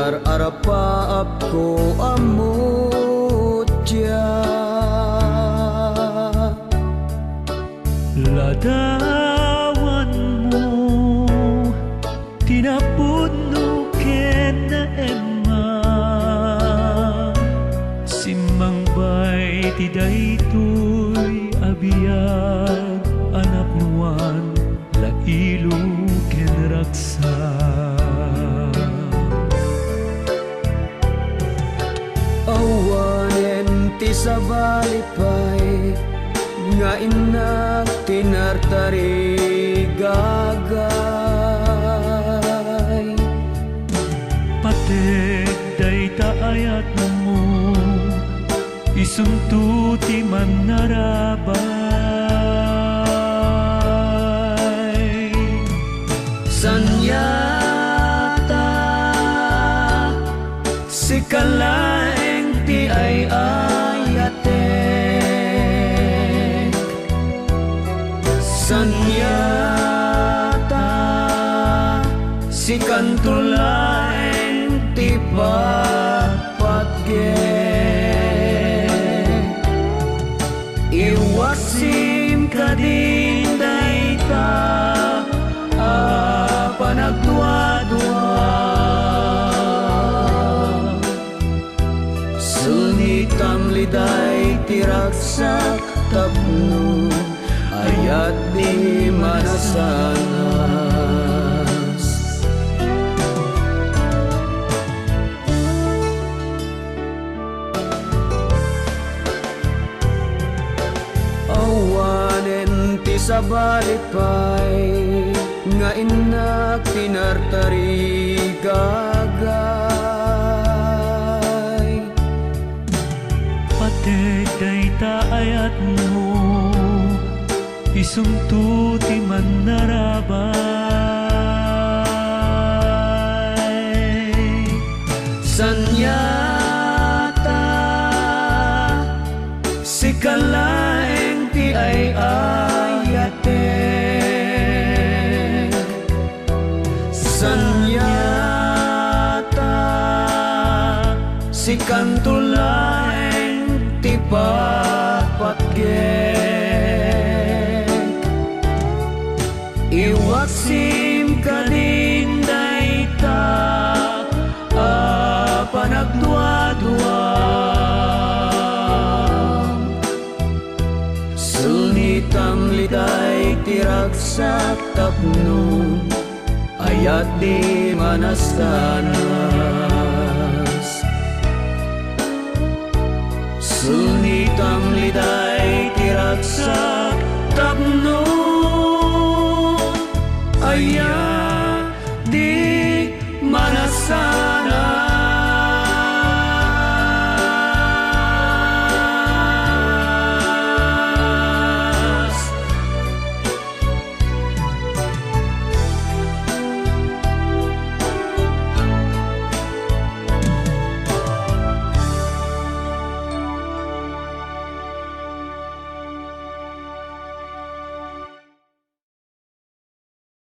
Tar arapaap ko amot siya. Ladawan mo tinapuno ken na emma simmang bay ti daytoy abiyag anak nuan lailo ken raksa. Awanen ti sabalipay nga inak tinartari gagay. Pated dayta ayat mo isuntuti man narabay. Sanyata si kalaeng ti ay ayatek. Sanyata si kantulaeng ti papatgek. Iwasim ka din dayta panagdua-dua. Sunitam liday tiraksak tapno ayat di manasanas. Awanen ti sabalipay nga inak tinartari gagay. Pated dayta ayat mo isungtuti man narabay. Sanyata si kalaeng ti ay ayatek. Sanyata si kantulaeng ti papatgek. Iwasim ka din dayta panagdua-dua. Sunitam liday tiraksak tapno ayat di manastanas. Sunitam liday